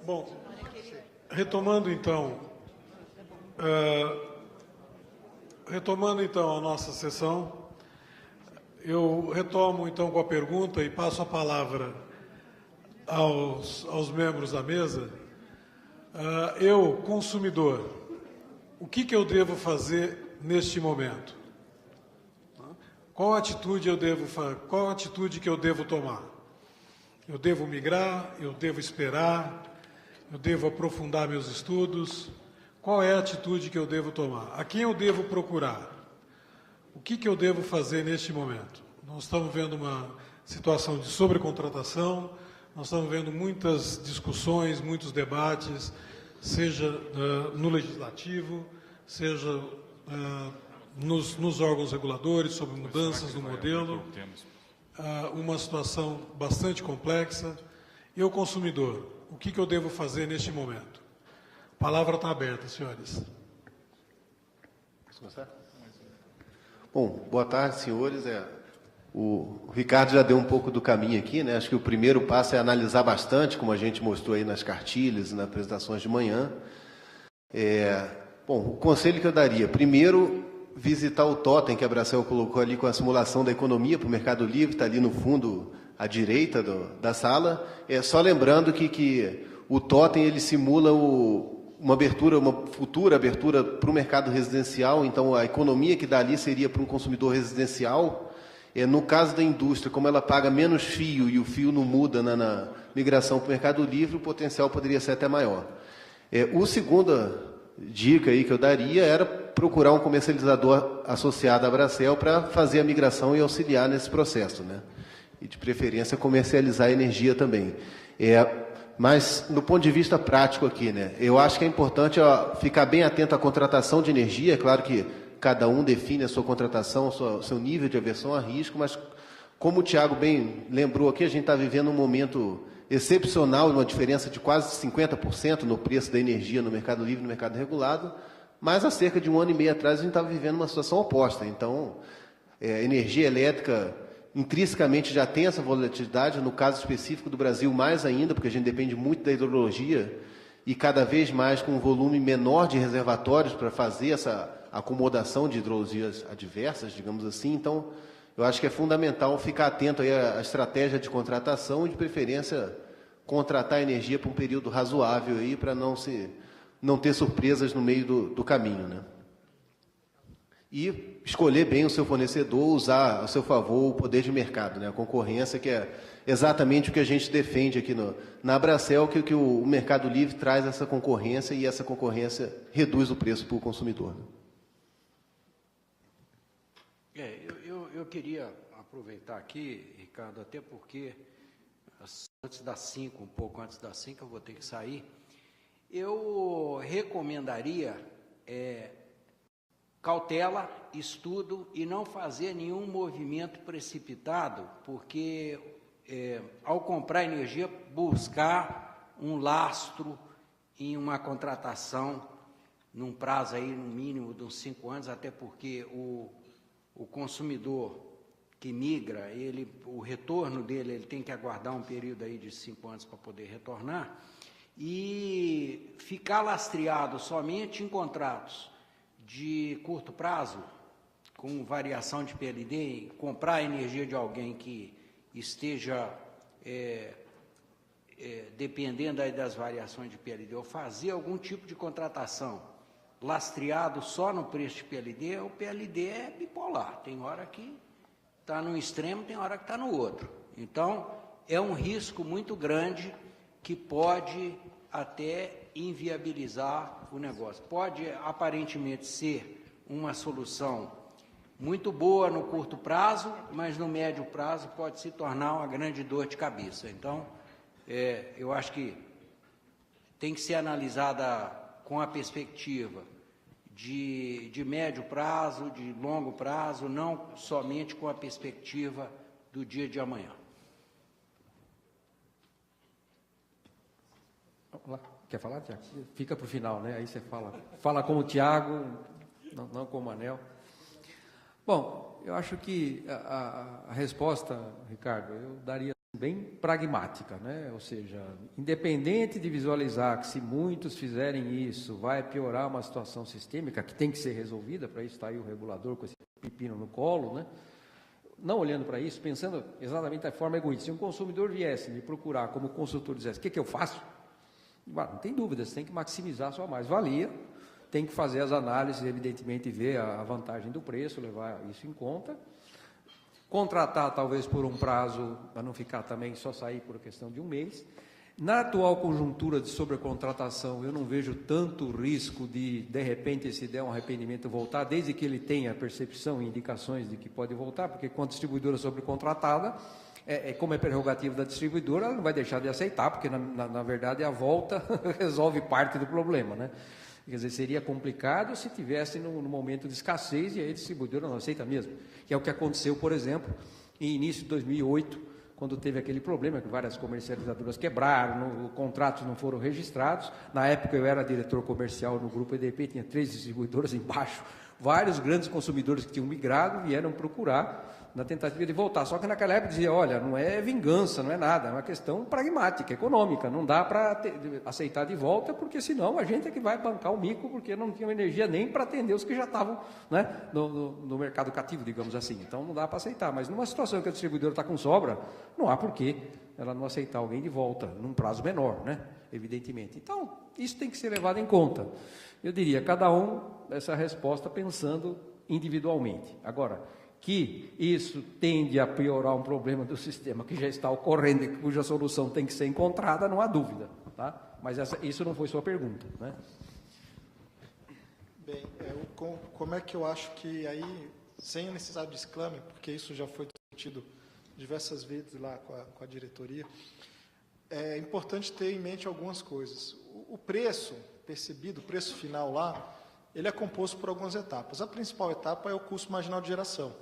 Bom, retomando então a nossa sessão, eu retomo então com a pergunta e passo a palavra aos membros da mesa. Eu, consumidor, o que eu devo fazer neste momento? Qual atitude que eu devo tomar? Eu devo migrar? Eu devo esperar? Eu devo aprofundar meus estudos? Qual é a atitude que eu devo tomar? A quem eu devo procurar? O que eu devo fazer neste momento? Nós estamos vendo uma situação de sobrecontratação, nós estamos vendo muitas discussões, muitos debates, seja no Legislativo, seja nos órgãos reguladores, sobre mudanças no modelo, uma situação bastante complexa. Eu, consumidor, o que eu devo fazer neste momento? A palavra está aberta, senhores. Posso começar? Bom, boa tarde, senhores. O Ricardo já deu um pouco do caminho aqui, né? Acho que o primeiro passo é analisar bastante, como a gente mostrou aí nas cartilhas e nas apresentações de manhã. Bom, o conselho que eu daria, primeiro, visitar o totem que a Bracel colocou ali com a simulação da economia para o Mercado Livre, está ali no fundo à direita da sala. Só lembrando que o totem ele simula uma futura abertura para o mercado residencial, então a economia que dá ali seria para um consumidor residencial. No caso da indústria, como ela paga menos fio e o fio não muda na migração para o Mercado Livre, o potencial poderia ser até maior. A segunda dica aí que eu daria era procurar um comercializador associado à Bracel para fazer a migração e auxiliar nesse processo, né? E, de preferência, comercializar a energia também. Mas, no ponto de vista prático aqui, né, eu acho que é importante ficar bem atento à contratação de energia. É claro que cada um define a sua contratação, o seu nível de aversão a risco, mas, como o Tiago bem lembrou aqui, a gente está vivendo um momento excepcional, uma diferença de quase 50% no preço da energia no Mercado Livre e no mercado regulado, mas há cerca de 1 ano e meio atrás a gente estava vivendo uma situação oposta. Então, a energia elétrica intrinsecamente já tem essa volatilidade, no caso específico do Brasil mais ainda, porque a gente depende muito da hidrologia e cada vez mais com um volume menor de reservatórios para fazer essa acomodação de hidrologias adversas, digamos assim. Então, eu acho que é fundamental ficar atento aí à estratégia de contratação e, de preferência, contratar energia por um período razoável aí para não ter surpresas no meio do caminho, né? E escolher bem o seu fornecedor, usar a seu favor o poder de mercado, né? A concorrência, que é exatamente o que a gente defende aqui na Bracel, que o Mercado Livre traz essa concorrência e essa concorrência reduz o preço para o consumidor, né? Eu queria aproveitar aqui, Ricardo, até porque antes das 5, um pouco antes das 5, eu vou ter que sair. Eu recomendaria cautela, estudo e não fazer nenhum movimento precipitado, porque ao comprar energia, buscar um lastro em uma contratação num prazo aí no mínimo de uns 5 anos, até porque o consumidor que migra, o retorno dele, ele tem que aguardar um período aí de 5 anos para poder retornar, e ficar lastreado somente em contratos de curto prazo, com variação de PLD, comprar a energia de alguém que esteja dependendo aí das variações de PLD, ou fazer algum tipo de contratação lastreado só no preço de PLD, o PLD é bipolar, tem hora que está no extremo, tem hora que está no outro. Então, é um risco muito grande que pode até inviabilizar o negócio. Pode, aparentemente, ser uma solução muito boa no curto prazo, mas no médio prazo pode se tornar uma grande dor de cabeça. Então, eu acho que tem que ser analisada com a perspectiva de médio prazo, de longo prazo, não somente com a perspectiva do dia de amanhã. Quer falar, Tiago? Fica para o final, né? Aí você fala como o Tiago, não como o Manel. Bom, eu acho que a resposta, Ricardo, eu daria bem pragmática, né? Ou seja, independente de visualizar que se muitos fizerem isso, vai piorar uma situação sistêmica que tem que ser resolvida, para isso está aí o regulador com esse pepino no colo, né? Não olhando para isso, pensando exatamente da forma egoísta. Se um consumidor viesse me procurar como consultor e dissesse, o que eu faço? Não tem dúvida, você tem que maximizar a sua mais-valia, tem que fazer as análises, evidentemente, ver a vantagem do preço, levar isso em conta. Contratar talvez por um prazo, para não ficar também só sair por questão de um mês. Na atual conjuntura de sobrecontratação, eu não vejo tanto risco de repente, se der um arrependimento, voltar, desde que ele tenha percepção e indicações de que pode voltar, porque quando a distribuidora sobrecontratada, como é prerrogativa da distribuidora, ela não vai deixar de aceitar, porque na verdade a volta resolve parte do problema, né? Quer dizer, seria complicado se tivesse no momento de escassez e aí a distribuidora não aceita mesmo. Que é o que aconteceu, por exemplo, em início de 2008, quando teve aquele problema que várias comercializadoras quebraram, contratos não foram registrados. Na época eu era diretor comercial no Grupo EDP, tinha 3 distribuidoras embaixo. Vários grandes consumidores que tinham migrado vieram procurar na tentativa de voltar. Só que naquela época dizia, olha, não é vingança, não é nada, é uma questão pragmática, econômica. Não dá para aceitar de volta, porque senão a gente é que vai bancar o mico, porque não tinha energia nem para atender os que já estavam, né, no mercado cativo, digamos assim. Então não dá para aceitar. Mas numa situação que a distribuidora está com sobra, não há porquê ela não aceitar alguém de volta, num prazo menor, né, evidentemente. Então, isso tem que ser levado em conta. Eu diria, cada um, essa resposta pensando individualmente. Agora, que isso tende a piorar um problema do sistema que já está ocorrendo e cuja solução tem que ser encontrada, não há dúvida, tá? Mas isso não foi sua pergunta, né? Bem, como é que eu acho que aí, sem a necessidade de disclaimer, porque isso já foi discutido diversas vezes lá com a diretoria, é importante ter em mente algumas coisas. O preço percebido, o preço final lá, ele é composto por algumas etapas. A principal etapa é o custo marginal de geração.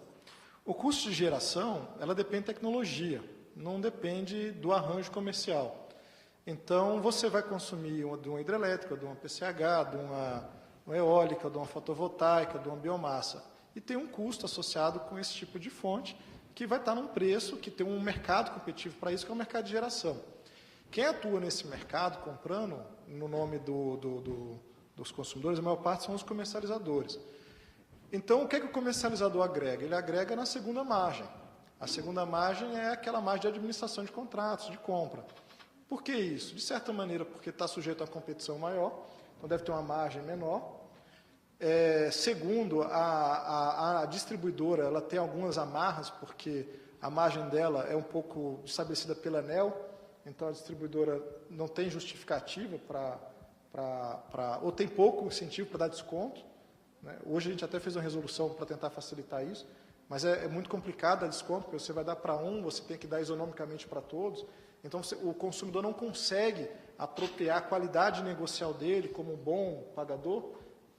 O custo de geração, ela depende da tecnologia, não depende do arranjo comercial. Então, você vai consumir de uma hidrelétrica, de uma PCH, de uma eólica, de uma fotovoltaica, de uma biomassa. E tem um custo associado com esse tipo de fonte, que vai estar num preço, que tem um mercado competitivo para isso, que é o mercado de geração. Quem atua nesse mercado, comprando, no nome dos consumidores, a maior parte são os comercializadores. Então, o que o comercializador agrega? Ele agrega na segunda margem. A segunda margem é aquela margem de administração de contratos, de compra. Por que isso? De certa maneira, porque está sujeito a competição maior, então deve ter uma margem menor. Segundo, a distribuidora ela tem algumas amarras, porque a margem dela é um pouco estabelecida pela ANEEL, então a distribuidora não tem justificativa ou tem pouco incentivo para dar desconto. Hoje a gente até fez uma resolução para tentar facilitar isso, mas é muito complicado dar desconto, porque você vai dar para um, você tem que dar isonomicamente para todos. Então o consumidor não consegue apropriar a qualidade negocial dele como um bom pagador,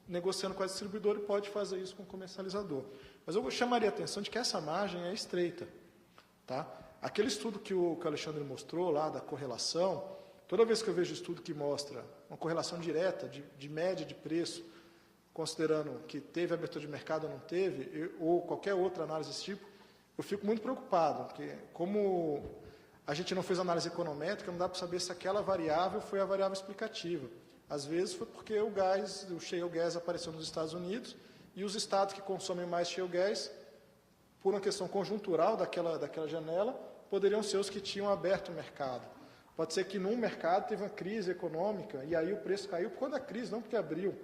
negociando com a distribuidora, e pode fazer isso com o comercializador. Mas eu chamaria a atenção de que essa margem é estreita. Tá? Aquele estudo que o Alexandre mostrou lá, da correlação, toda vez que eu vejo estudo que mostra uma correlação direta de média de preço, considerando que teve abertura de mercado ou não teve, ou qualquer outra análise desse tipo, eu fico muito preocupado, porque como a gente não fez análise econométrica, não dá para saber se aquela variável foi a variável explicativa. Às vezes foi porque o shale gas apareceu nos Estados Unidos, e os estados que consomem mais shale gas, por uma questão conjuntural daquela janela, poderiam ser os que tinham aberto o mercado. Pode ser que num mercado teve uma crise econômica, e aí o preço caiu por conta da crise, não porque abriu.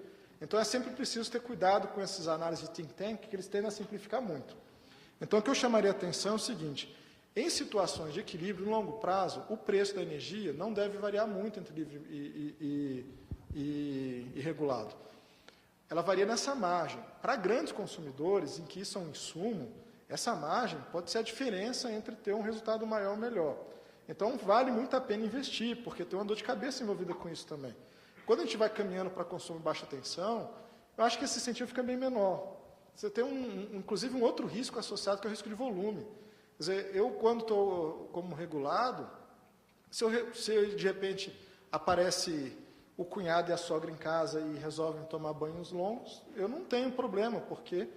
Então, é sempre preciso ter cuidado com essas análises de think tank, que eles tendem a simplificar muito. Então, o que eu chamaria a atenção é o seguinte: em situações de equilíbrio no longo prazo, o preço da energia não deve variar muito entre livre e regulado. Ela varia nessa margem. Para grandes consumidores, em que isso é um insumo, essa margem pode ser a diferença entre ter um resultado maior ou melhor. Então, vale muito a pena investir, porque tem uma dor de cabeça envolvida com isso também. Quando a gente vai caminhando para consumo de baixa tensão, eu acho que esse incentivo fica bem menor. Você tem, inclusive, um outro risco associado, que é o risco de volume. Quer dizer, eu, quando estou como regulado, se de repente aparece o cunhado e a sogra em casa e resolvem tomar banhos longos, eu não tenho problema, porque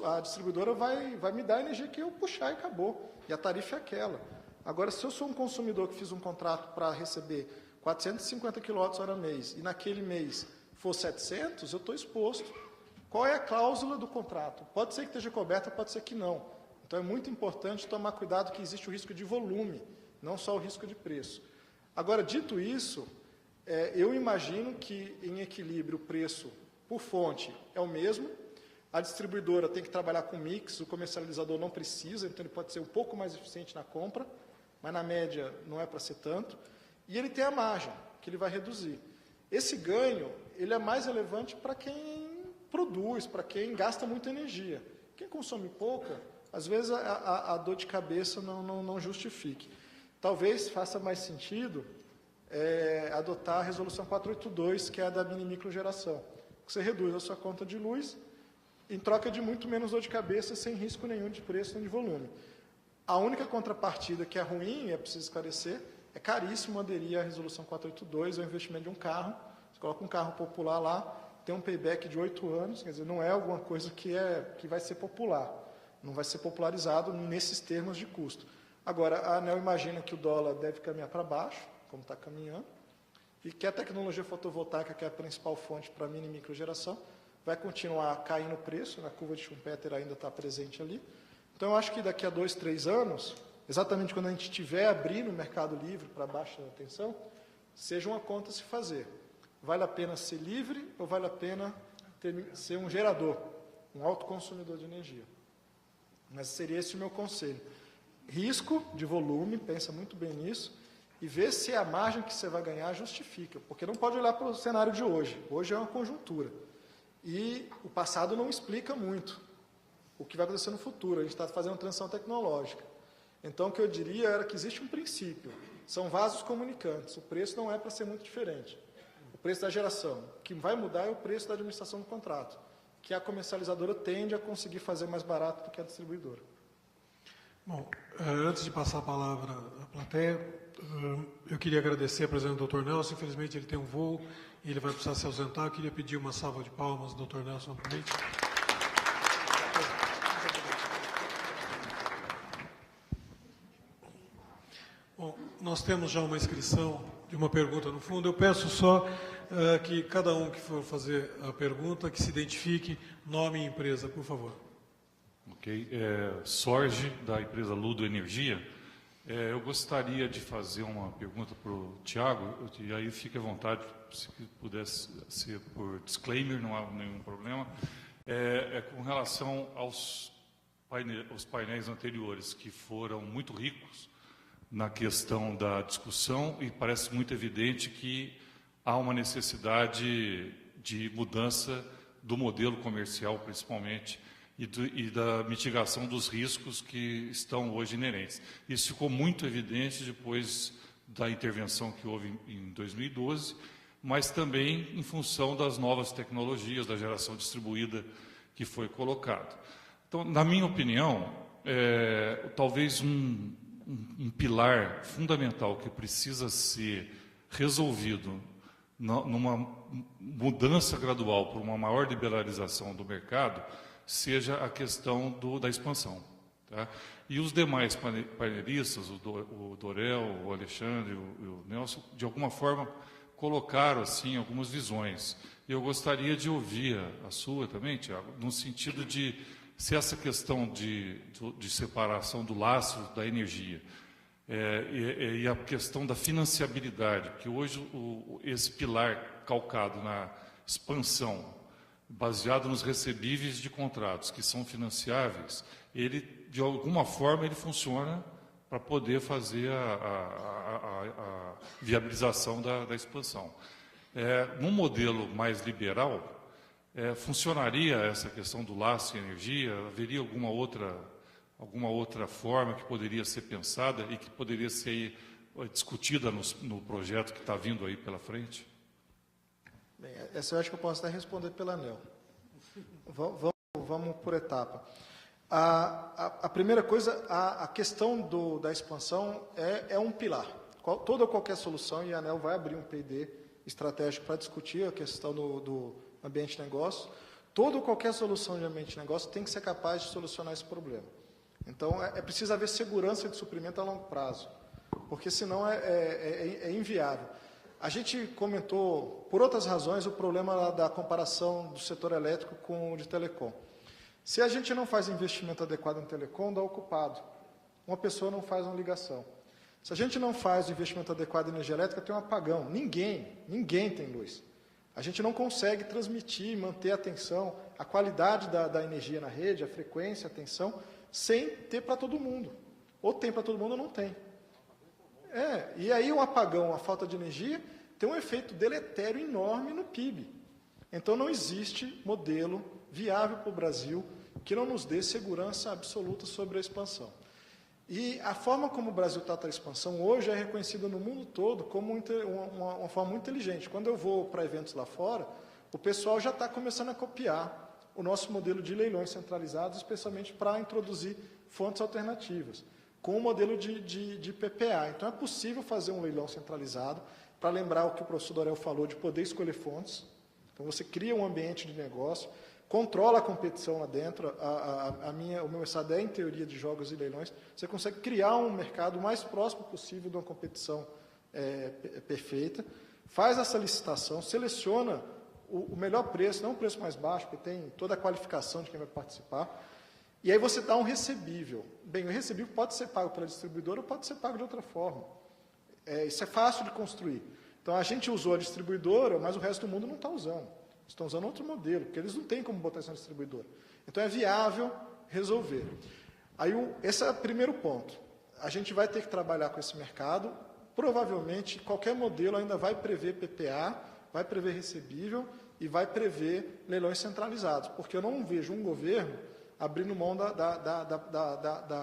a distribuidora vai me dar a energia que eu puxar e acabou. E a tarifa é aquela. Agora, se eu sou um consumidor que fiz um contrato para receber 450 kWh mês e naquele mês for 700, eu estou exposto. Qual é a cláusula do contrato? Pode ser que esteja coberta, pode ser que não. Então, é muito importante tomar cuidado que existe o risco de volume, não só o risco de preço. Agora, dito isso, eu imagino que, em equilíbrio, o preço por fonte é o mesmo. A distribuidora tem que trabalhar com mix, o comercializador não precisa, então ele pode ser um pouco mais eficiente na compra, mas na média não é para ser tanto. E ele tem a margem, que ele vai reduzir. Esse ganho, ele é mais relevante para quem produz, para quem gasta muita energia. Quem consome pouca, às vezes a dor de cabeça não justifique. Talvez faça mais sentido adotar a resolução 482, que é a da mini microgeração. Você reduz a sua conta de luz em troca de muito menos dor de cabeça, sem risco nenhum de preço nem de volume. A única contrapartida que é ruim, e é preciso esclarecer, é caríssimo aderir à resolução 482, é o investimento de um carro. Você coloca um carro popular lá, tem um payback de 8 anos, quer dizer, não é alguma coisa que vai ser popular, não vai ser popularizado nesses termos de custo. Agora, a ANEEL imagina que o dólar deve caminhar para baixo, como está caminhando, e que a tecnologia fotovoltaica, que é a principal fonte para mini e microgeração, vai continuar caindo o preço, na curva de Schumpeter ainda está presente ali. Então, eu acho que daqui a 2, 3 anos, exatamente quando a gente estiver abrindo o mercado livre para baixa tensão, seja uma conta a se fazer. Vale a pena ser livre ou vale a pena ser um gerador, um autoconsumidor de energia? Mas seria esse o meu conselho. Risco de volume, pensa muito bem nisso, e vê se a margem que você vai ganhar justifica, porque não pode olhar para o cenário de hoje. Hoje é uma conjuntura. E o passado não explica muito o que vai acontecer no futuro. A gente está fazendo transição tecnológica. Então, o que eu diria era que existe um princípio. São vasos comunicantes. O preço não é para ser muito diferente. O preço da geração. O que vai mudar é o preço da administração do contrato, que a comercializadora tende a conseguir fazer mais barato do que a distribuidora. Bom, antes de passar a palavra à plateia, eu queria agradecer a presença do Dr. Nelson. Infelizmente, ele tem um voo e ele vai precisar se ausentar. Eu queria pedir uma salva de palmas do Dr. Nelson novamente. Bom, nós temos já uma inscrição de uma pergunta no fundo. Eu peço só que cada um que for fazer a pergunta, que se identifique, nome e empresa, por favor. Ok. Sorge, da empresa Ludo Energia. Eu gostaria de fazer uma pergunta para o Tiago, e aí fique à vontade, se pudesse ser por disclaimer, não há nenhum problema. Com relação aos painéis anteriores, que foram muito ricos na questão da discussão, e parece muito evidente que há uma necessidade de mudança do modelo comercial, principalmente, e da mitigação dos riscos que estão hoje inerentes. Isso ficou muito evidente depois da intervenção que houve em 2012, mas também em função das novas tecnologias, da geração distribuída que foi colocado. Então, na minha opinião, talvez um pilar fundamental que precisa ser resolvido numa mudança gradual para uma maior liberalização do mercado seja a questão da expansão. Tá? E os demais painelistas, o Dorel, o Alexandre, o Nelson, de alguma forma colocaram assim algumas visões. Eu gostaria de ouvir a sua também, Tiago, no sentido de se essa questão de separação do laço da energia e a questão da financiabilidade, que hoje esse pilar calcado na expansão, baseado nos recebíveis de contratos que são financiáveis, ele, de alguma forma, ele funciona para poder fazer a viabilização da expansão. Num modelo mais liberal, funcionaria essa questão do laço e energia? Haveria alguma outra forma que poderia ser pensada e que poderia ser discutida no projeto que está vindo aí pela frente? Bem, essa eu acho que eu posso até responder pela ANEEL. Vamos por etapa. A primeira coisa, a questão da expansão é um pilar. Toda ou qualquer solução, e a ANEEL vai abrir um P&D estratégico para discutir a questão do ambiente de negócio, toda ou qualquer solução de ambiente de negócio tem que ser capaz de solucionar esse problema. Então, é preciso haver segurança de suprimento a longo prazo, porque senão é inviável. A gente comentou, por outras razões, o problema da comparação do setor elétrico com o de telecom. Se a gente não faz investimento adequado em telecom, dá ocupado. Uma pessoa não faz uma ligação. Se a gente não faz o investimento adequado em energia elétrica, tem um apagão. Ninguém tem luz. A gente não consegue transmitir, manter a tensão, a qualidade da energia na rede, a frequência, a tensão, sem ter para todo mundo. Ou tem para todo mundo ou não tem. E aí o apagão, a falta de energia, tem um efeito deletério enorme no PIB. Então não existe modelo viável para o Brasil que não nos dê segurança absoluta sobre a expansão. E a forma como o Brasil trata a expansão hoje é reconhecida no mundo todo como uma forma muito inteligente. Quando eu vou para eventos lá fora, o pessoal já está começando a copiar o nosso modelo de leilões centralizados, especialmente para introduzir fontes alternativas, com o modelo de PPA. Então, é possível fazer um leilão centralizado, para lembrar o que o professor Dorel falou, de poder escolher fontes. Então, você cria um ambiente de negócio, controla a competição lá dentro. O meu mestrado é em teoria de jogos e leilões. Você consegue criar um mercado o mais próximo possível de uma competição perfeita, faz essa licitação, seleciona o melhor preço, não o preço mais baixo, porque tem toda a qualificação de quem vai participar, e aí você dá um recebível. Bem, o recebível pode ser pago pela distribuidora ou pode ser pago de outra forma. Isso é fácil de construir. Então, a gente usou a distribuidora, mas o resto do mundo não está usando. Estão usando outro modelo, porque eles não têm como botar isso na distribuidora. Então, é viável resolver. Aí, esse é o primeiro ponto. A gente vai ter que trabalhar com esse mercado. Provavelmente, qualquer modelo ainda vai prever PPA, vai prever recebível e vai prever leilões centralizados, porque eu não vejo um governo abrindo mão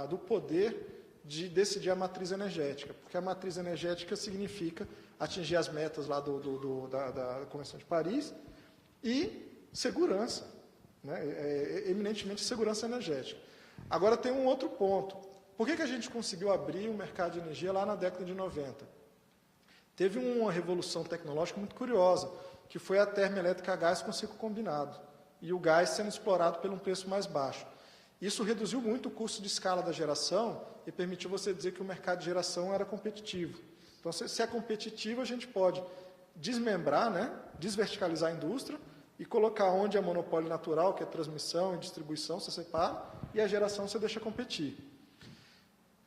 do poder de decidir a matriz energética, porque a matriz energética significa atingir as metas lá da Convenção de Paris e segurança, né? Eminentemente segurança energética. Agora tem um outro ponto. Por que a gente conseguiu abrir o mercado de energia lá na década de 90? Teve uma revolução tecnológica muito curiosa, que foi a termoelétrica a gás com ciclo combinado, e o gás sendo explorado por um preço mais baixo. Isso reduziu muito o custo de escala da geração e permitiu você dizer que o mercado de geração era competitivo. Então, se é competitivo, a gente pode desmembrar, né, desverticalizar a indústria e colocar onde é monopólio natural, que é transmissão e distribuição, você separa, e a geração você deixa competir.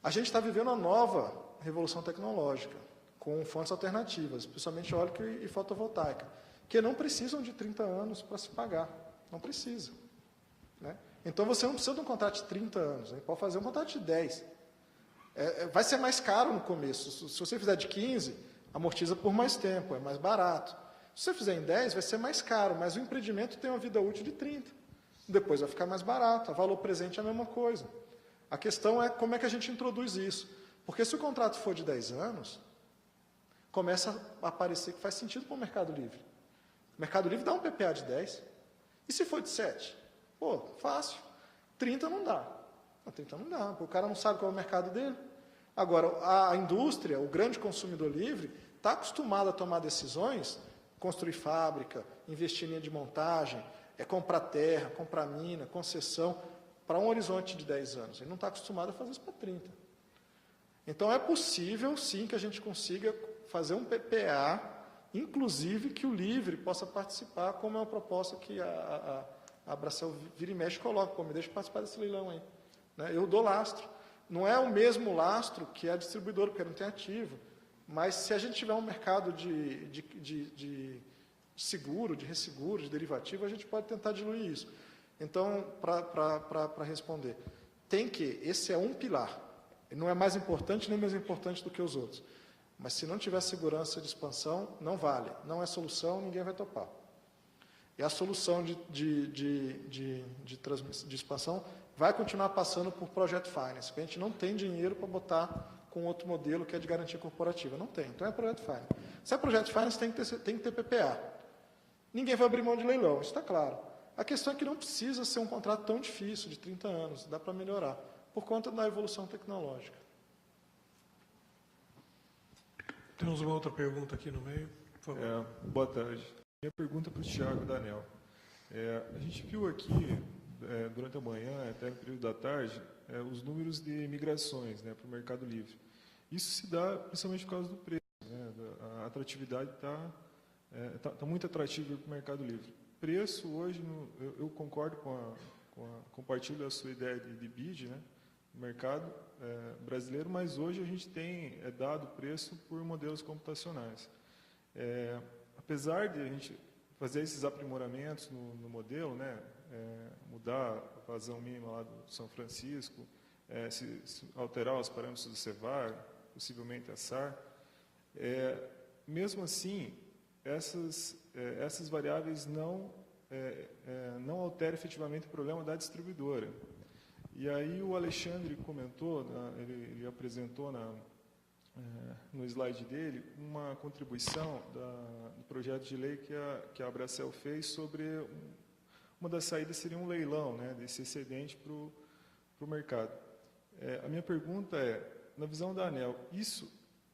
A gente está vivendo uma nova revolução tecnológica, com fontes alternativas, principalmente eólica e fotovoltaica, que não precisam de 30 anos para se pagar. Não precisa, né? Então, você não precisa de um contrato de 30 anos, né? Pode fazer um contrato de 10. Vai ser mais caro no começo. Se você fizer de 15, amortiza por mais tempo, é mais barato. Se você fizer em 10, vai ser mais caro, mas o empreendimento tem uma vida útil de 30. Depois vai ficar mais barato, o valor presente é a mesma coisa. A questão é como é que a gente introduz isso. Porque se o contrato for de 10 anos, começa a parecer que faz sentido para o Mercado Livre. O Mercado Livre dá um PPA de 10. E se for de 7? Pô, fácil. 30 não dá. 30 não dá, porque o cara não sabe qual é o mercado dele. Agora, a indústria, o grande consumidor livre, está acostumado a tomar decisões, construir fábrica, investir em linha de montagem, comprar terra, comprar mina, concessão, para um horizonte de 10 anos. Ele não está acostumado a fazer isso para 30. Então, é possível, sim, que a gente consiga fazer um PPA, inclusive que o livre possa participar, como é uma proposta que a Bracel vira e mexe coloca, pô, me deixa participar desse leilão aí. Né? Eu dou lastro. Não é o mesmo lastro que a distribuidora, porque não tem ativo. Mas se a gente tiver um mercado de seguro, de resseguro, de derivativo, a gente pode tentar diluir isso. Então, para responder, esse é um pilar. Ele não é mais importante nem menos importante do que os outros. Mas se não tiver segurança de expansão, não vale. Não é solução, ninguém vai topar. E a solução de expansão vai continuar passando por Project Finance, porque a gente não tem dinheiro para botar com outro modelo que é de garantia corporativa. Não tem, então é Project Finance. Se é Project Finance, tem que ter PPA. Ninguém vai abrir mão de leilão, isso está claro. A questão é que não precisa ser um contrato tão difícil, de 30 anos, dá para melhorar, por conta da evolução tecnológica. Temos uma outra pergunta aqui no meio, por favor. Boa tarde. Minha pergunta para o Thiago e Daniel. A gente viu aqui, durante a manhã, até no período da tarde, os números de migrações, né, para o Mercado Livre. Isso se dá principalmente por causa do preço, né, a atratividade está muito atrativa para o Mercado Livre. Preço, hoje, eu concordo compartilho a sua ideia de bid, né, no mercado brasileiro, mas hoje a gente tem dado preço por modelos computacionais. Apesar de a gente fazer esses aprimoramentos no modelo, né, mudar a vazão mínima lá do São Francisco, se alterar os parâmetros do CEVAR, possivelmente a SAR, mesmo assim, essas variáveis não alteram efetivamente o problema da distribuidora. E aí o Alexandre comentou, ele apresentou no slide dele uma contribuição do projeto de lei que a Abracel fez sobre uma das saídas seria um leilão, né, desse excedente para o mercado. A minha pergunta na visão da ANEEL, isso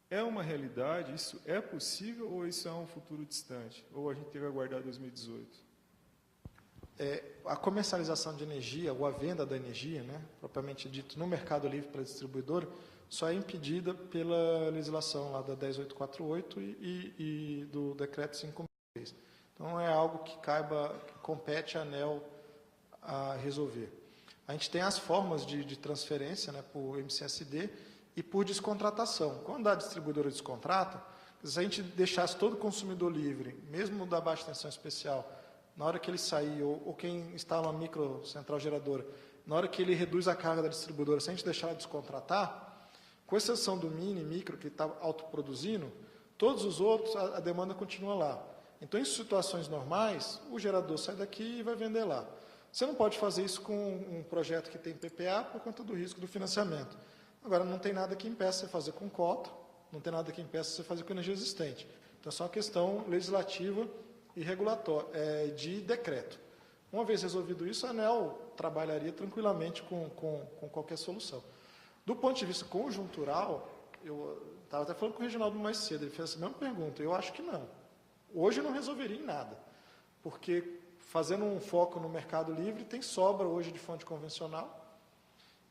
é uma realidade, isso é possível ou isso é um futuro distante? Ou a gente tem que aguardar 2018? A comercialização de energia, ou a venda da energia, né, propriamente dito, no Mercado Livre para a distribuidora, só é impedida pela legislação lá da 10848 e do decreto 5.6. Então, é algo que compete à ANEEL a resolver. A gente tem as formas de transferência, né, por MCSD e por descontratação. Quando a distribuidora descontrata, se a gente deixasse todo consumidor livre, mesmo da baixa tensão especial, na hora que ele sair, ou quem instala uma micro central geradora, na hora que ele reduz a carga da distribuidora, se a gente deixar ela descontratar, com exceção do mini, micro, que está autoproduzindo, todos os outros, a demanda continua lá. Então, em situações normais, o gerador sai daqui e vai vender lá. Você não pode fazer isso com um projeto que tem PPA por conta do risco do financiamento. Agora, não tem nada que impeça você fazer com cota, não tem nada que impeça você fazer com energia existente. Então, é só uma questão legislativa e regulatória, de decreto. Uma vez resolvido isso, a ANEEL trabalharia tranquilamente com qualquer solução. Do ponto de vista conjuntural, eu estava até falando com o Reginaldo mais cedo, ele fez essa mesma pergunta, eu acho que não. Hoje não resolveria em nada, porque fazendo um foco no Mercado Livre, tem sobra hoje de fonte convencional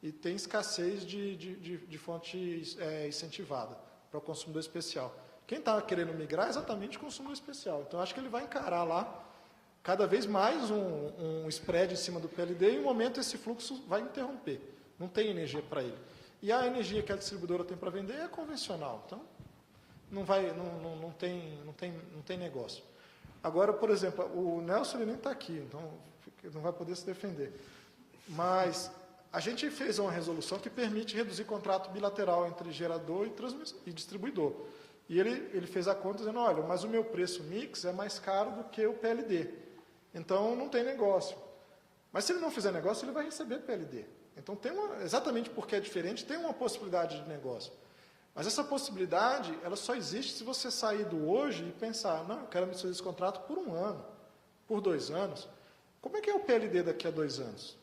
e tem escassez de fonte incentivada para o consumidor especial. Quem está querendo migrar é exatamente o consumidor especial. Então, acho que ele vai encarar lá cada vez mais um spread em cima do PLD e, em um momento, esse fluxo vai interromper. Não tem energia para ele. E a energia que a distribuidora tem para vender é convencional. Então, não tem negócio. Agora, por exemplo, o Nelson ele nem está aqui, então não vai poder se defender. Mas a gente fez uma resolução que permite reduzir contrato bilateral entre gerador e distribuidor. E ele fez a conta dizendo, olha, mas o meu preço mix é mais caro do que o PLD. Então, não tem negócio. Mas se ele não fizer negócio, ele vai receber PLD. Então, exatamente porque é diferente, tem uma possibilidade de negócio. Mas essa possibilidade, ela só existe se você sair do hoje e pensar, não, eu quero me fazer esse contrato por 1 ano, por 2 anos. Como é que é o PLD daqui a 2 anos?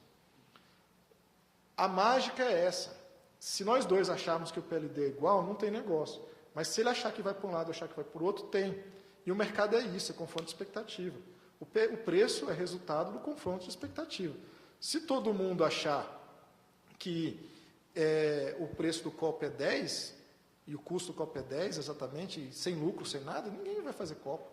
A mágica é essa. Se nós dois acharmos que o PLD é igual, não tem negócio. Mas se ele achar que vai para um lado e achar que vai para o outro, tem. E o mercado é isso, é confronto de expectativa. O preço é resultado do confronto de expectativa. Se todo mundo achar que o preço do copo é 10, e o custo do copo é 10 exatamente, e sem lucro, sem nada, ninguém vai fazer copo.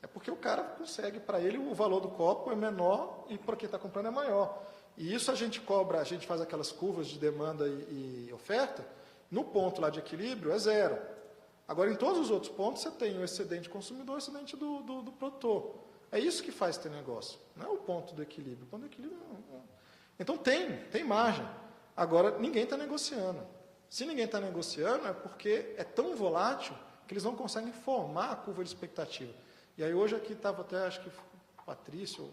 É porque o cara consegue, para ele o valor do copo é menor e para quem está comprando é maior. E isso a gente cobra, a gente faz aquelas curvas de demanda e oferta, no ponto lá de equilíbrio é 0. Agora, em todos os outros pontos, você tem o excedente consumidor e o excedente do produtor. É isso que faz ter negócio, não é o ponto do equilíbrio. O ponto do equilíbrio não. Então, tem margem. Agora, ninguém está negociando. Se ninguém está negociando, é porque é tão volátil que eles não conseguem formar a curva de expectativa. E aí, hoje aqui estava até, acho que o Patrício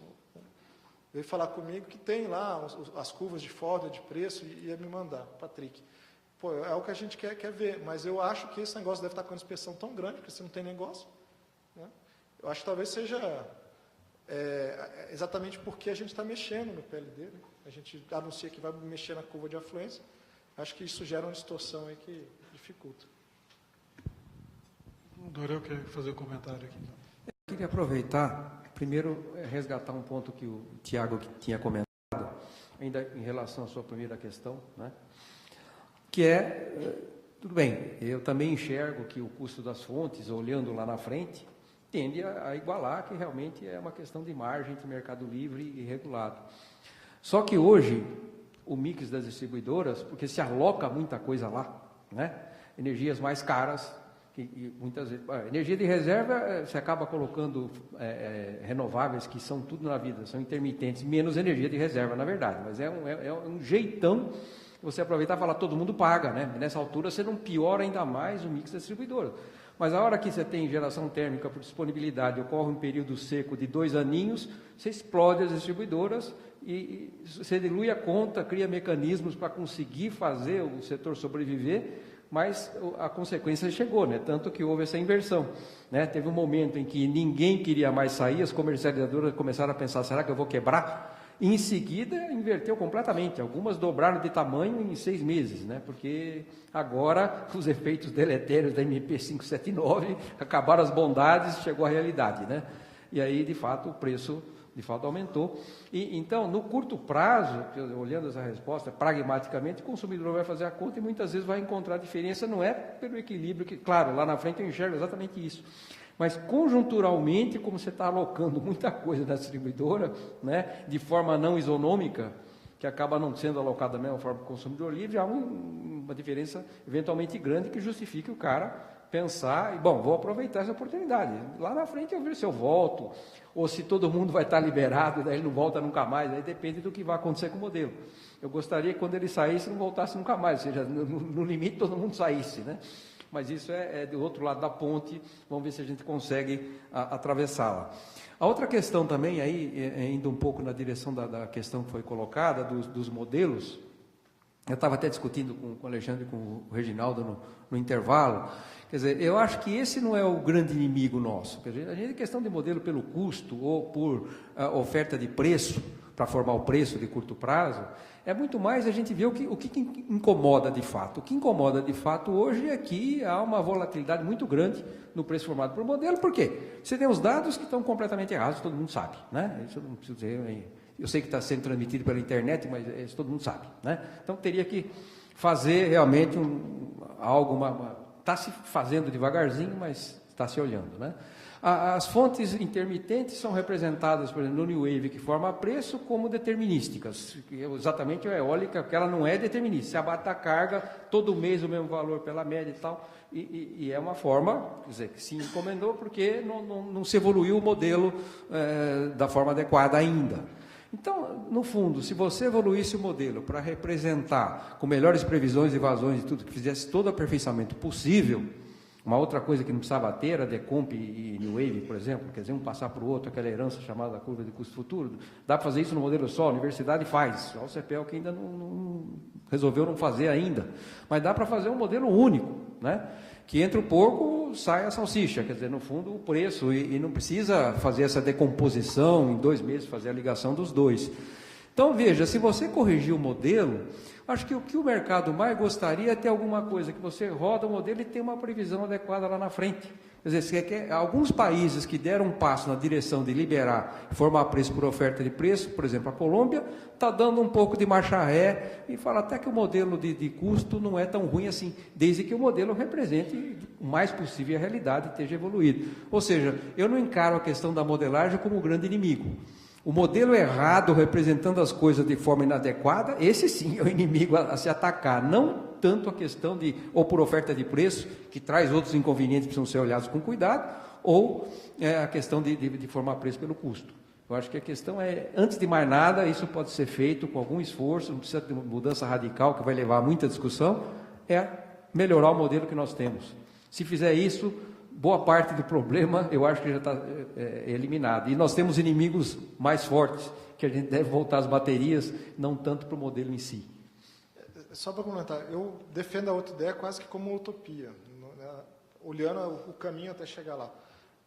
veio falar comigo que tem lá as curvas de Ford, de preço, e ia me mandar, Patrick. Pô, é o que a gente quer ver, mas eu acho que esse negócio deve estar com uma inspeção tão grande, porque se não tem negócio, né? Eu acho que talvez seja exatamente porque a gente está mexendo no PLD, né? A gente anuncia que vai mexer na curva de afluência, acho que isso gera uma distorção aí que dificulta. O Dorel quer fazer um comentário aqui. Eu queria aproveitar, primeiro, resgatar um ponto que o Tiago tinha comentado, ainda em relação à sua primeira questão, né? Que é, tudo bem, eu também enxergo que o custo das fontes, olhando lá na frente, tende a igualar, que realmente é uma questão de margem entre mercado livre e regulado. Só que hoje, o mix das distribuidoras, porque se aloca muita coisa lá, né? Energias mais caras, que muitas vezes, energia de reserva, você acaba colocando renováveis, que são tudo na vida, são intermitentes, menos energia de reserva, na verdade, mas é um jeitão você aproveitar e falar, todo mundo paga, né? Nessa altura você não piora ainda mais o mix da distribuidora. Mas a hora que você tem geração térmica por disponibilidade, ocorre um período seco de 2 aninhos, você explode as distribuidoras e você dilui a conta, cria mecanismos para conseguir fazer o setor sobreviver, mas a consequência chegou, né? Tanto que houve essa inversão, né? Teve um momento em que ninguém queria mais sair, as comercializadoras começaram a pensar, será que eu vou quebrar? E em seguida inverteu completamente, algumas dobraram de tamanho em 6 meses, né? Porque agora os efeitos deletérios da MP 579 acabaram as bondades, chegou a realidade, né? E aí, de fato, o preço aumentou. E então, no curto prazo, olhando essa resposta, pragmaticamente, o consumidor vai fazer a conta e muitas vezes vai encontrar diferença, não é pelo equilíbrio, que, claro, lá na frente eu enxergo exatamente isso, mas conjunturalmente, como você está alocando muita coisa na distribuidora, né, de forma não isonômica, que acaba não sendo alocada da mesma forma para o consumidor livre, há uma diferença eventualmente grande que justifique o cara pensar, e bom, vou aproveitar essa oportunidade, lá na frente eu vejo se eu volto, ou se todo mundo vai estar liberado, e daí ele não volta nunca mais, aí depende do que vai acontecer com o modelo. Eu gostaria que quando ele saísse, não voltasse nunca mais, ou seja, no limite todo mundo saísse, né? Mas isso é do outro lado da ponte, vamos ver se a gente consegue atravessá-la. A outra questão também, aí, indo um pouco na direção da questão que foi colocada, dos modelos, eu estava até discutindo com o Alexandre e com o Reginaldo no intervalo, quer dizer, eu acho que esse não é o grande inimigo nosso, quer dizer, a gente, questão de modelo pelo custo ou por oferta de preço, para formar o preço de curto prazo, é muito mais a gente ver o que incomoda de fato. O que incomoda de fato hoje é que há uma volatilidade muito grande no preço formado por modelo. Por quê? Você tem os dados que estão completamente errados, todo mundo sabe, né? Isso eu não preciso dizer, eu sei que está sendo transmitido pela internet, mas isso todo mundo sabe, né? Então teria que fazer realmente está se fazendo devagarzinho, mas está se olhando, né? As fontes intermitentes são representadas, por exemplo, no New Wave, que forma preço, como determinísticas. Exatamente a eólica, que ela não é determinística. Se abate a carga, todo mês o mesmo valor pela média e tal. E é uma forma, quer dizer, que se encomendou porque não se evoluiu o modelo da forma adequada ainda. Então, no fundo, se você evoluísse o modelo para representar com melhores previsões de vazões e tudo, que fizesse todo o aperfeiçoamento possível. Uma outra coisa que não precisava ter era Decomp e New Wave, por exemplo, quer dizer, um passar para o outro, aquela herança chamada curva de custo futuro. Dá para fazer isso no modelo só, a universidade faz, só o CPEL que ainda não resolveu não fazer ainda. Mas dá para fazer um modelo único, né? Que entre o porco, sai a salsicha, quer dizer, no fundo, o preço, e não precisa fazer essa decomposição, em 2 meses fazer a ligação dos dois. Então, veja, se você corrigir o modelo, acho que o que o mercado mais gostaria é ter alguma coisa que você roda o modelo e tem uma previsão adequada lá na frente. Quer dizer, alguns países que deram um passo na direção de liberar e formar preço por oferta de preço, por exemplo, a Colômbia, está dando um pouco de marcha ré e fala até que o modelo de custo não é tão ruim assim, desde que o modelo represente o mais possível a realidade e esteja evoluído. Ou seja, eu não encaro a questão da modelagem como o grande inimigo. O modelo errado, representando as coisas de forma inadequada, esse sim é o inimigo a se atacar, não tanto a questão de, ou por oferta de preço, que traz outros inconvenientes que precisam ser olhados com cuidado, ou a questão de formar preço pelo custo. Eu acho que a questão é, antes de mais nada, isso pode ser feito com algum esforço, não precisa de uma mudança radical, que vai levar a muita discussão, é melhorar o modelo que nós temos. Se fizer isso, boa parte do problema, eu acho que já está eliminado. E nós temos inimigos mais fortes, que a gente deve voltar às baterias, não tanto para o modelo em si. Só para comentar, eu defendo a outra ideia quase que como uma utopia, né? Olhando o caminho até chegar lá.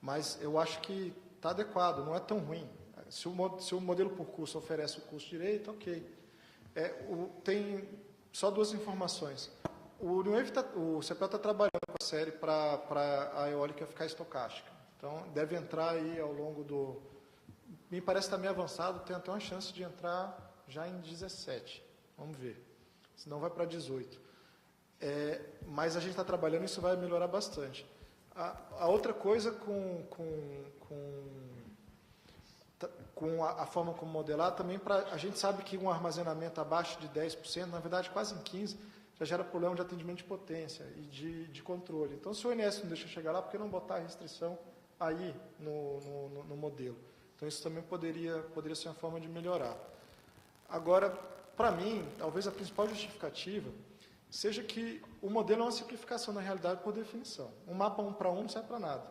Mas eu acho que está adequado, não é tão ruim. Se o modelo por custo oferece o custo direito, ok. Tem só 2 informações. O CPEL está trabalhando com a série para a eólica ficar estocástica. Então, deve entrar aí ao longo do... Me parece que está meio avançado, tem até uma chance de entrar já em 17. Vamos ver. Senão vai para 18. Mas a gente está trabalhando e isso vai melhorar bastante. A outra coisa com a forma como modelar, também a gente sabe que um armazenamento abaixo de 10%, na verdade quase em 15%, já gera problema de atendimento de potência e de controle. Então, se o ONS não deixa chegar lá, por que não botar a restrição aí no modelo? Então, isso também poderia ser uma forma de melhorar. Agora, para mim, talvez a principal justificativa seja que o modelo é uma simplificação na realidade por definição. Um mapa 1 para 1 não serve para nada,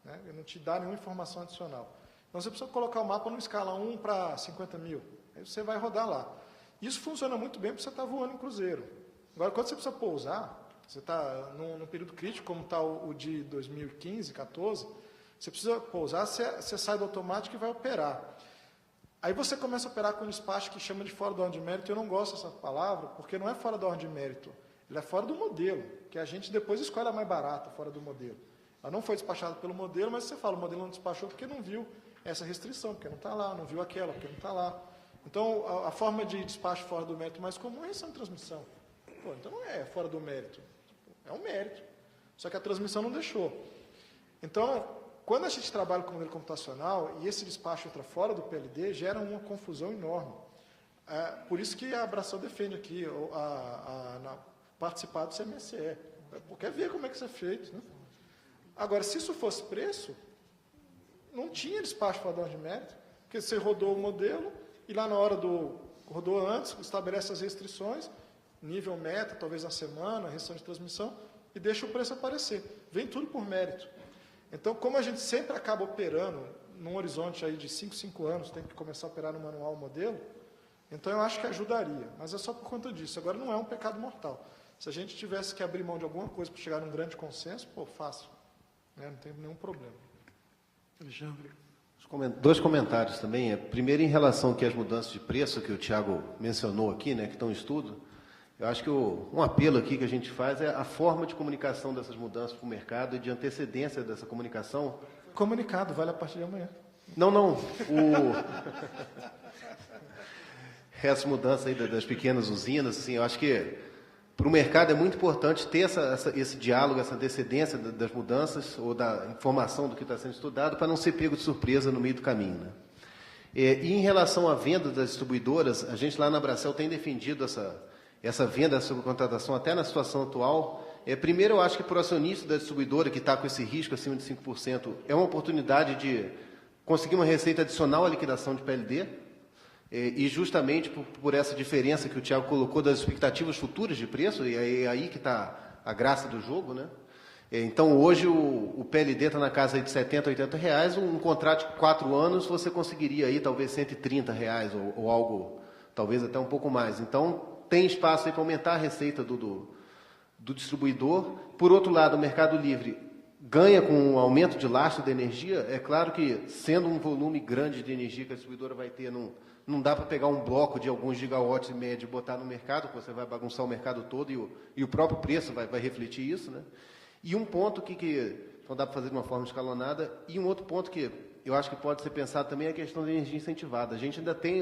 né? Ele não te dá nenhuma informação adicional. Então, você precisa colocar o mapa numa escala 1 para 50 mil. Aí você vai rodar lá. Isso funciona muito bem porque você está voando em cruzeiro. Agora, quando você precisa pousar, você está num período crítico, como está o de 2015, 14, você precisa pousar, você sai do automático e vai operar. Aí você começa a operar com um despacho que chama de fora da ordem de mérito. Eu não gosto dessa palavra, porque não é fora da ordem de mérito. Ele é fora do modelo, que a gente depois escolhe a mais barata, fora do modelo. Ela não foi despachada pelo modelo, mas você fala, o modelo não despachou porque não viu essa restrição, porque não está lá, não viu aquela, porque não está lá. Então, a forma de despacho fora do mérito mais comum é essa transmissão. Pô, então não é fora do mérito, é um mérito. Só que a transmissão não deixou. Então, quando a gente trabalha com modelo computacional e esse despacho entra fora do PLD, gera uma confusão enorme. Por isso que a Abração defende aqui participar do CMSE, porque quer ver como é que isso é feito, né? Agora, se isso fosse preço, não tinha despacho fora da ordem de mérito, porque você rodou o modelo e lá na hora rodou antes, estabelece as restrições, nível meta, talvez na semana, restrição de transmissão, e deixa o preço aparecer. Vem tudo por mérito. Então, como a gente sempre acaba operando num horizonte aí de 5 anos, tem que começar a operar no manual o modelo, então eu acho que ajudaria, mas é só por conta disso. Agora, não é um pecado mortal. Se a gente tivesse que abrir mão de alguma coisa para chegar num grande consenso, fácil. Né? Não tem nenhum problema. Alexandre. 2 comentários também. Primeiro, em relação aqui às mudanças de preço que o Tiago mencionou aqui, né, que estão em estudo, eu acho que um apelo aqui que a gente faz é a forma de comunicação dessas mudanças para o mercado e de antecedência dessa comunicação. Comunicado, vale a partir de amanhã. Não. Essa mudança aí das pequenas usinas, assim, eu acho que para o mercado é muito importante ter esse diálogo, essa antecedência das mudanças ou da informação do que está sendo estudado para não ser pego de surpresa no meio do caminho, né? E em relação à venda das distribuidoras, a gente lá na Abracel tem defendido essa venda, essa subcontratação até na situação atual. Primeiro, eu acho que para o acionista da distribuidora que está com esse risco acima de 5%, é uma oportunidade de conseguir uma receita adicional à liquidação de PLD, e justamente por essa diferença que o Tiago colocou das expectativas futuras de preço, e é aí que está a graça do jogo, né? Então, hoje, o PLD está na casa aí de R$70, R$80, um contrato de 4 anos, você conseguiria aí talvez R$130, ou algo, talvez até um pouco mais. Então, tem espaço aí para aumentar a receita do distribuidor. Por outro lado, o Mercado Livre ganha com o aumento de lastro da energia. É claro que, sendo um volume grande de energia que a distribuidora vai ter, não dá para pegar um bloco de alguns gigawatts e médio e botar no mercado, porque você vai bagunçar o mercado todo e o próprio preço vai refletir isso, né? E um ponto que não dá para fazer de uma forma escalonada, e um outro ponto que eu acho que pode ser pensado também é a questão da energia incentivada. A gente ainda tem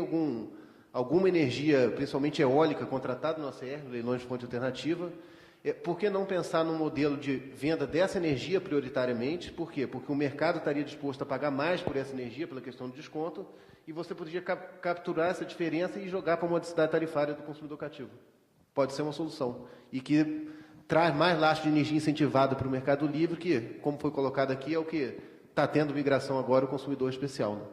alguma energia, principalmente eólica, contratada no ACR, leilões de fonte alternativa. Por que não pensar num modelo de venda dessa energia prioritariamente? Por quê? Porque o mercado estaria disposto a pagar mais por essa energia, pela questão do desconto, e você poderia capturar essa diferença e jogar para a modicidade tarifária do consumidor cativo. Pode ser uma solução. E que traz mais lastro de energia incentivada para o Mercado Livre, que, como foi colocado aqui, é o que está tendo migração agora, o consumidor especial, né?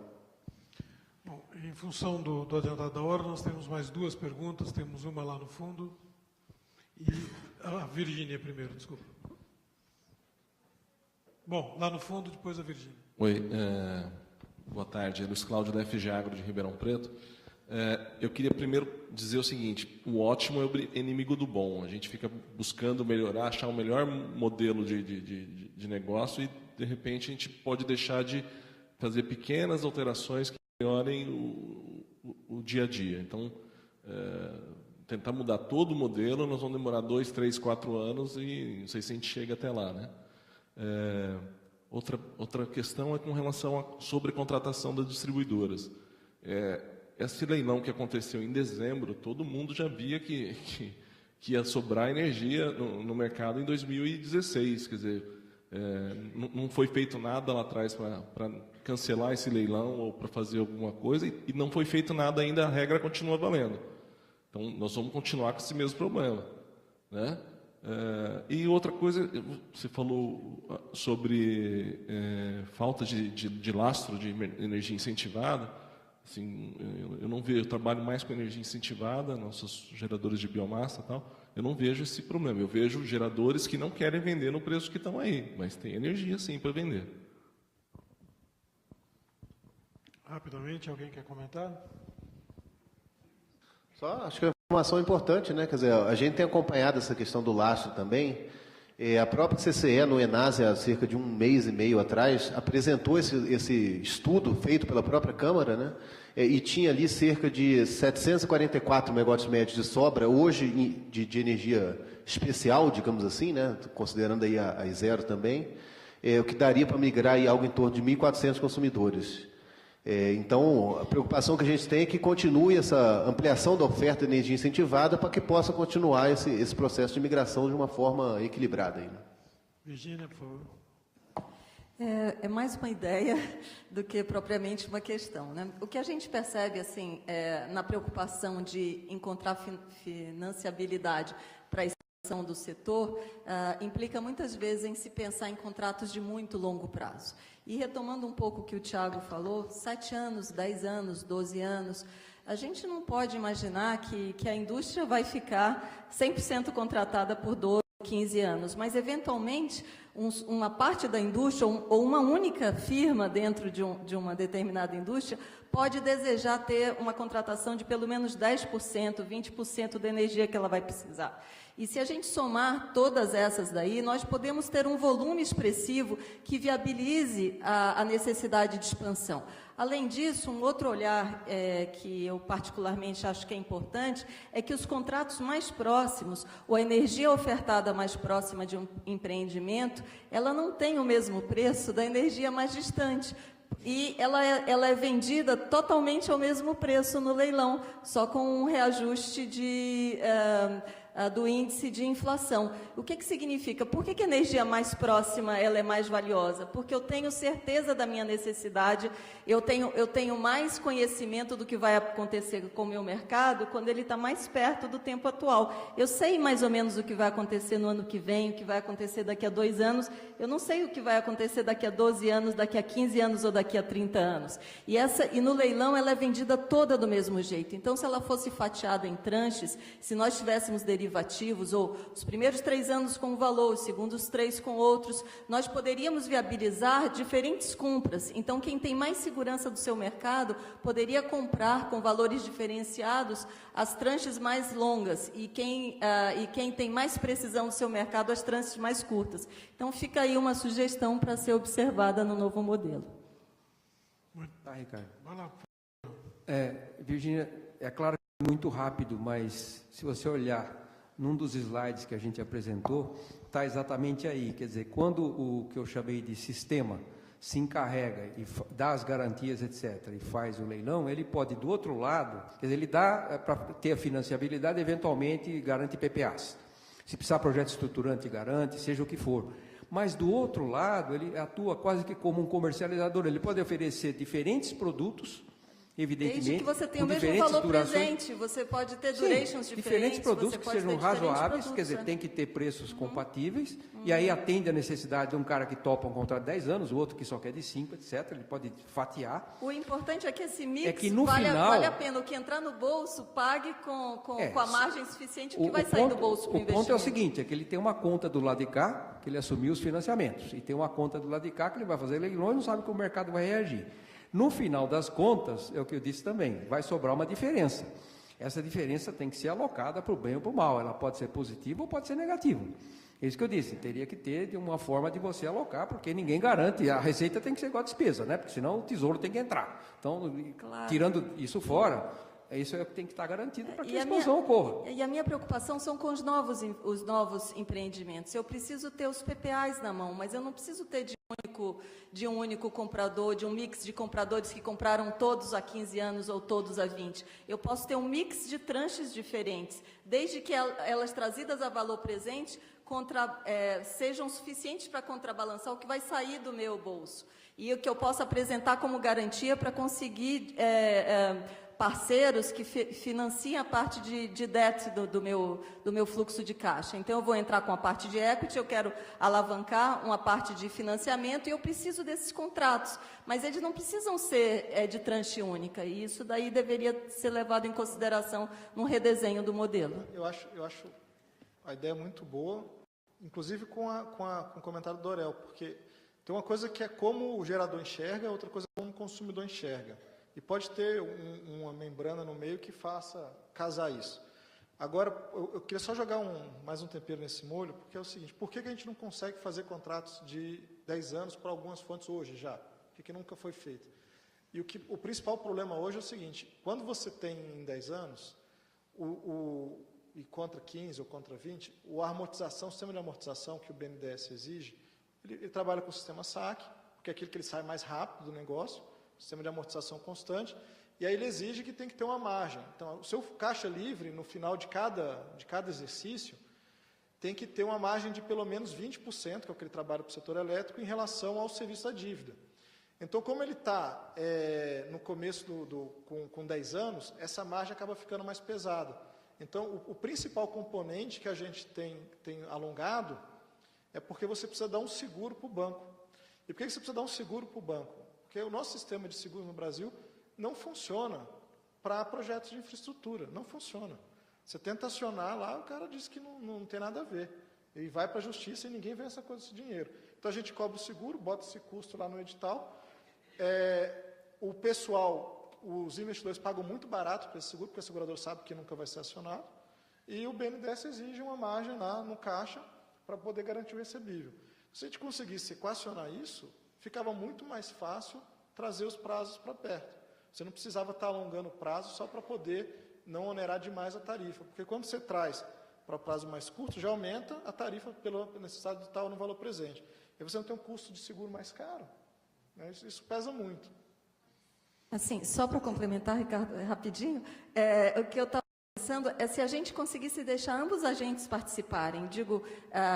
Bom, em função do adiantado da hora, nós temos mais 2 perguntas, temos uma lá no fundo, e a Virgínia primeiro, desculpa. Bom, lá no fundo, depois a Virgínia. Oi, boa tarde, Luiz Cláudio da FG Agro de Ribeirão Preto. Eu queria primeiro dizer o seguinte: o ótimo é o inimigo do bom. A gente fica buscando melhorar, achar o melhor modelo de negócio e, de repente, a gente pode deixar de fazer pequenas alterações que melhorem o dia a dia. Então, tentar mudar todo o modelo, nós vamos demorar 2, 3, 4 anos e não sei se a gente chega até lá, né? Outra questão é com relação à sobrecontratação das distribuidoras. esse leilão que aconteceu em dezembro, todo mundo já via que ia sobrar energia no mercado em 2016. Quer dizer, não foi feito nada lá atrás para cancelar esse leilão ou para fazer alguma coisa, e não foi feito nada ainda, a regra continua valendo. Então, nós vamos continuar com esse mesmo problema, né? E outra coisa, você falou sobre falta de lastro de energia incentivada. Assim, eu não vejo, eu trabalho mais com energia incentivada, nossos geradores de biomassa e tal, eu não vejo esse problema. Eu vejo geradores que não querem vender no preço que estão aí, mas tem energia sim para vender. Rapidamente, alguém quer comentar? Só acho que é uma informação importante, né? Quer dizer, a gente tem acompanhado essa questão do lastro também. A própria CCE, no Enase, há cerca de 1 mês e meio atrás, apresentou esse estudo feito pela própria Câmara, né? E tinha ali cerca de 744 megawatts médios de sobra, hoje de energia especial, digamos assim, né? Considerando aí a zero também, o que daria para migrar aí algo em torno de 1.400 consumidores. Então, a preocupação que a gente tem é que continue essa ampliação da oferta de energia incentivada para que possa continuar esse processo de migração de uma forma equilibrada. Aí, né? Virgínia, por favor. É mais uma ideia do que propriamente uma questão, né? O que a gente percebe assim, na preocupação de encontrar financiabilidade para a expansão do setor, implica muitas vezes em se pensar em contratos de muito longo prazo. E retomando um pouco o que o Tiago falou, 7 anos, 10 anos, 12 anos, a gente não pode imaginar que a indústria vai ficar 100% contratada por 12, 15 anos, mas eventualmente uma parte da indústria ou uma única firma dentro de uma determinada indústria pode desejar ter uma contratação de pelo menos 10%, 20% da energia que ela vai precisar. E se a gente somar todas essas daí, nós podemos ter um volume expressivo que viabilize a necessidade de expansão. Além disso, um outro olhar que eu particularmente acho que é importante é que os contratos mais próximos, ou a energia ofertada mais próxima de um empreendimento, ela não tem o mesmo preço da energia mais distante. E ela é vendida totalmente ao mesmo preço no leilão, só com um reajuste do índice de inflação. O que significa? Por que a energia mais próxima ela é mais valiosa? Porque eu tenho certeza da minha necessidade, eu tenho mais conhecimento do que vai acontecer com o meu mercado quando ele está mais perto do tempo atual. Eu sei mais ou menos o que vai acontecer no ano que vem, o que vai acontecer daqui a 2 anos, eu não sei o que vai acontecer daqui a 12 anos, daqui a 15 anos ou daqui a 30 anos. E no leilão ela é vendida toda do mesmo jeito. Então, se ela fosse fatiada em tranches, se nós tivéssemos derivativos, ou os primeiros 3 anos com um valor, os segundos 3 com outros, nós poderíamos viabilizar diferentes compras. Então, quem tem mais segurança do seu mercado poderia comprar com valores diferenciados as tranches mais longas e quem tem mais precisão do seu mercado as tranches mais curtas. Então, fica aí uma sugestão para ser observada no novo modelo. Tá, Ricardo. Vai lá. Virgínia, é claro que é muito rápido, mas se você olhar num dos slides que a gente apresentou, está exatamente aí. Quer dizer, quando o que eu chamei de sistema se encarrega e dá as garantias, etc., e faz o leilão, ele pode, do outro lado, quer dizer, ele dá para ter a financiabilidade, eventualmente garante PPAs. Se precisar projeto estruturante, garante, seja o que for. Mas, do outro lado, ele atua quase que como um comercializador. Ele pode oferecer diferentes produtos, evidentemente. Desde que você tenha o mesmo valor presente, você pode ter durations diferentes produtos que sejam razoáveis, quer dizer, tem que ter preços compatíveis, e aí atende a necessidade de um cara que topa um contrato de 10 anos, o outro que só quer de 5, etc. Ele pode fatiar. O importante é que esse mix vale a pena. O que entrar no bolso, pague com a margem suficiente que vai sair do bolso para o investimento. O ponto é o seguinte, é que ele tem uma conta do lado de cá, que ele assumiu os financiamentos, e tem uma conta do lado de cá, que ele vai fazer leilões e não sabe como o mercado vai reagir. No final das contas, é o que eu disse também, vai sobrar uma diferença. Essa diferença tem que ser alocada para o bem ou para o mal. Ela pode ser positiva ou pode ser negativa. É isso que eu disse, teria que ter de uma forma de você alocar, porque ninguém garante, a receita tem que ser igual a despesa, né? Porque senão o tesouro tem que entrar. Então, tirando isso fora, Isso é o que tem que estar garantido para que E a a minha- expansão ocorra. E a minha preocupação são com os novos empreendimentos. Eu preciso ter os PPAs na mão, mas eu não preciso ter de um único comprador, de um mix de compradores que compraram todos há 15 anos ou todos há 20. Eu posso ter um mix de tranches diferentes, desde que elas trazidas a valor presente sejam suficientes para contrabalançar o que vai sair do meu bolso. E o que eu possa apresentar como garantia para conseguir parceiros que financiem a parte de debt do meu fluxo de caixa. Então, eu vou entrar com a parte de equity, eu quero alavancar uma parte de financiamento e eu preciso desses contratos. Mas eles não precisam ser de tranche única, e isso daí deveria ser levado em consideração no redesenho do modelo. Eu acho a ideia muito boa, inclusive com o comentário do Dorel, porque tem uma coisa que é como o gerador enxerga, outra coisa é como o consumidor enxerga. E pode ter uma membrana no meio que faça casar isso. Agora, eu queria só jogar mais um tempero nesse molho, porque é o seguinte, por que a gente não consegue fazer contratos de 10 anos para algumas fontes hoje já? Por que nunca foi feito? E o principal problema hoje é o seguinte, quando você tem em 10 anos, e contra 15 ou contra 20, o sistema de amortização que o BNDES exige, ele trabalha com o sistema SAC, porque é aquilo que ele sai mais rápido do negócio, sistema de amortização constante, e aí ele exige que tem que ter uma margem. Então, o seu caixa livre, no final de cada exercício, tem que ter uma margem de pelo menos 20%, que é o que ele trabalha para o setor elétrico, em relação ao serviço da dívida. Então, como ele está no começo com 10 anos, essa margem acaba ficando mais pesada. Então, o principal componente que a gente tem alongado é porque você precisa dar um seguro para o banco. E por que você precisa dar um seguro para o banco? Porque o nosso sistema de seguros no Brasil não funciona para projetos de infraestrutura, não funciona. Você tenta acionar lá, o cara diz que não tem nada a ver. E vai para a justiça e ninguém vê essa coisa desse dinheiro. Então a gente cobra o seguro, bota esse custo lá no edital. O pessoal, os investidores pagam muito barato para esse seguro, porque o segurador sabe que nunca vai ser acionado. E o BNDES exige uma margem lá no caixa para poder garantir o recebível. Se a gente conseguisse equacionar isso, ficava muito mais fácil trazer os prazos para perto. Você não precisava estar alongando o prazo só para poder não onerar demais a tarifa. Porque quando você traz para prazo mais curto, já aumenta a tarifa pela necessidade de estar no valor presente. E você não tem um custo de seguro mais caro. Né? Isso pesa muito. Assim, só para complementar, Ricardo, rapidinho, o que eu estava pensando é se a gente conseguisse deixar ambos os agentes participarem, digo,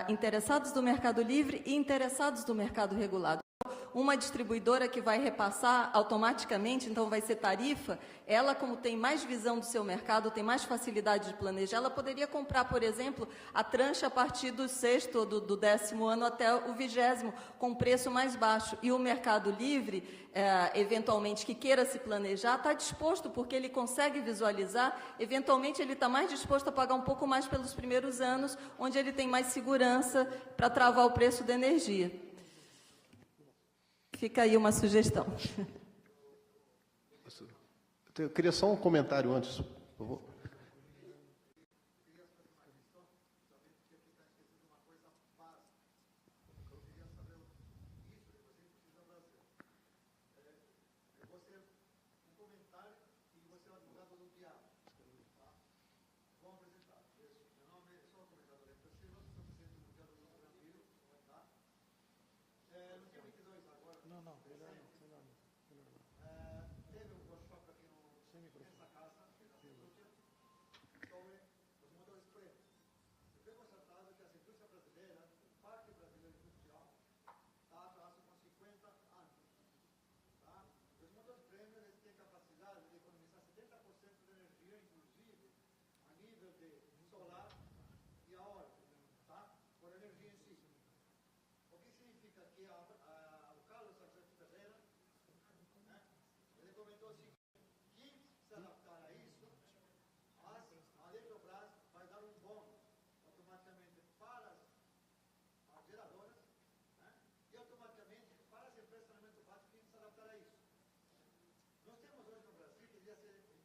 interessados do mercado livre e interessados do mercado regulado. Uma distribuidora que vai repassar automaticamente, então vai ser tarifa, ela, como tem mais visão do seu mercado, tem mais facilidade de planejar, ela poderia comprar, por exemplo, a trancha a partir do 6º ou do 10º ano até o 20º, com preço mais baixo. E o mercado livre, eventualmente, que queira se planejar, está disposto, porque ele consegue visualizar, eventualmente ele está mais disposto a pagar um pouco mais pelos primeiros anos, onde ele tem mais segurança para travar o preço da energia. Fica aí uma sugestão. Eu queria só um comentário antes, por favor.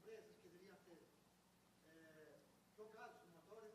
empresas que deveriam ter trocados os motores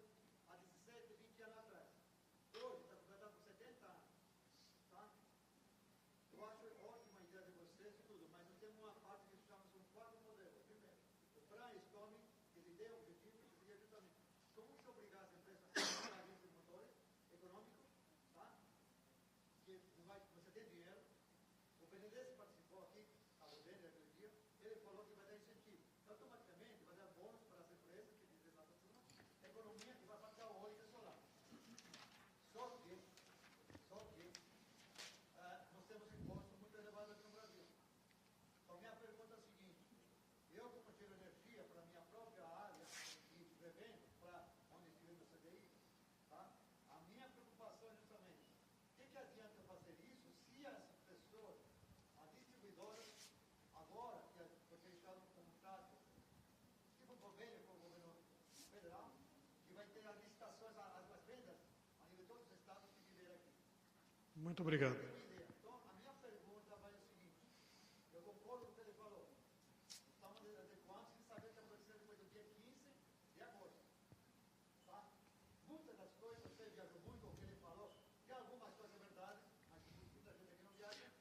Muito obrigado.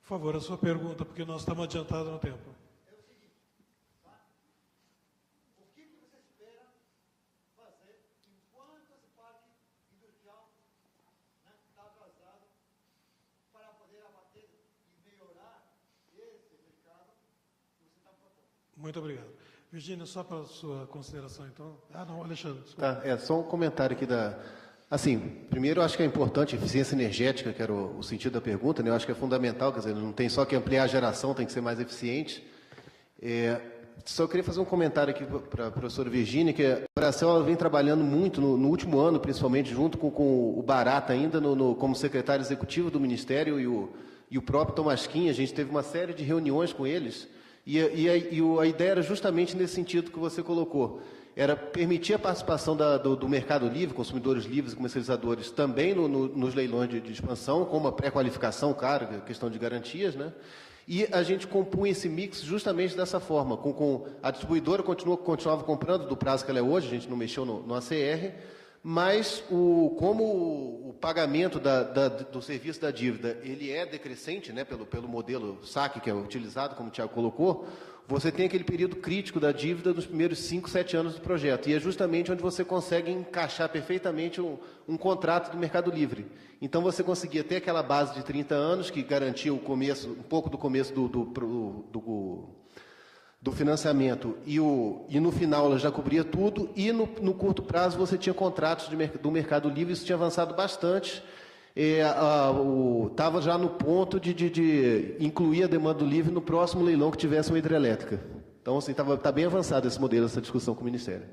Por favor, a sua pergunta, porque nós estamos adiantados no tempo. É o seguinte, tá? O que você espera fazer enquanto esse parque industrial está atrasado para poder abater e melhorar esse mercado que você está propondo? Muito obrigado. Virgínia, só para a sua consideração, então. Ah, não, Alexandre. Tá, só um comentário aqui da... Assim, primeiro eu acho que é importante a eficiência energética, que era o sentido da pergunta, né? Eu acho que é fundamental, quer dizer, não tem só que ampliar a geração, tem que ser mais eficiente. Só queria fazer um comentário aqui para a professora Virgínia, que a Bracel vem trabalhando muito, no último ano, principalmente, junto com o Barata ainda, como secretário executivo do Ministério e o próprio Tomasquim. A gente teve uma série de reuniões com eles, e a ideia era justamente nesse sentido que você colocou. Era permitir a participação do mercado livre, consumidores livres e comercializadores, também nos leilões de expansão, com uma pré-qualificação, claro, questão de garantias, né? E a gente compunha esse mix justamente dessa forma, com a distribuidora continuava comprando do prazo que ela é hoje, a gente não mexeu no ACR, mas como o pagamento do serviço da dívida ele é decrescente, né, pelo modelo SAC que é utilizado, como o Tiago colocou, você tem aquele período crítico da dívida nos primeiros 5, 7 anos do projeto. E é justamente onde você consegue encaixar perfeitamente um contrato do Mercado Livre. Então, você conseguia ter aquela base de 30 anos, que garantia o começo, um pouco do começo do financiamento, e no final ela já cobria tudo, e no curto prazo você tinha contratos do Mercado Livre, isso tinha avançado bastante. Estava já no ponto de incluir a demanda do livre no próximo leilão que tivesse uma hidrelétrica. Então, assim, está bem avançado esse modelo, essa discussão com o Ministério.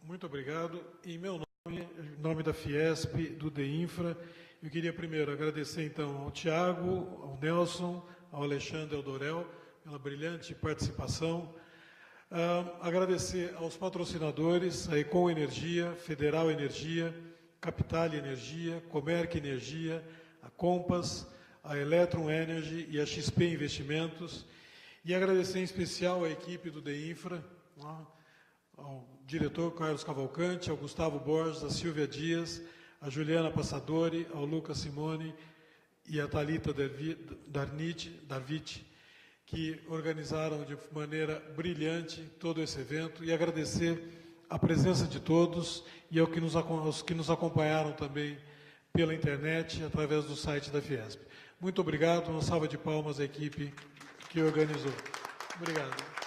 Muito obrigado. Em meu nome, em nome da Fiesp, do DEINFRA, eu queria primeiro agradecer, então, ao Tiago, ao Nelson, ao Alexandre e ao Dorel, pela brilhante participação. Agradecer aos patrocinadores, a Econ Energia, Federal Energia, Capital Energia, Comerc Energia, a Compass, a Electron Energy e a XP Investimentos. E agradecer em especial à equipe do DEINFRA, ao diretor Carlos Cavalcante, ao Gustavo Borges, a Silvia Dias, a Juliana Passadori, ao Lucas Simone e a Thalita Darvit, que organizaram de maneira brilhante todo esse evento, e agradecer a presença de todos e aos que nos acompanharam também pela internet, através do site da Fiesp. Muito obrigado, uma salva de palmas à equipe que organizou. Obrigado.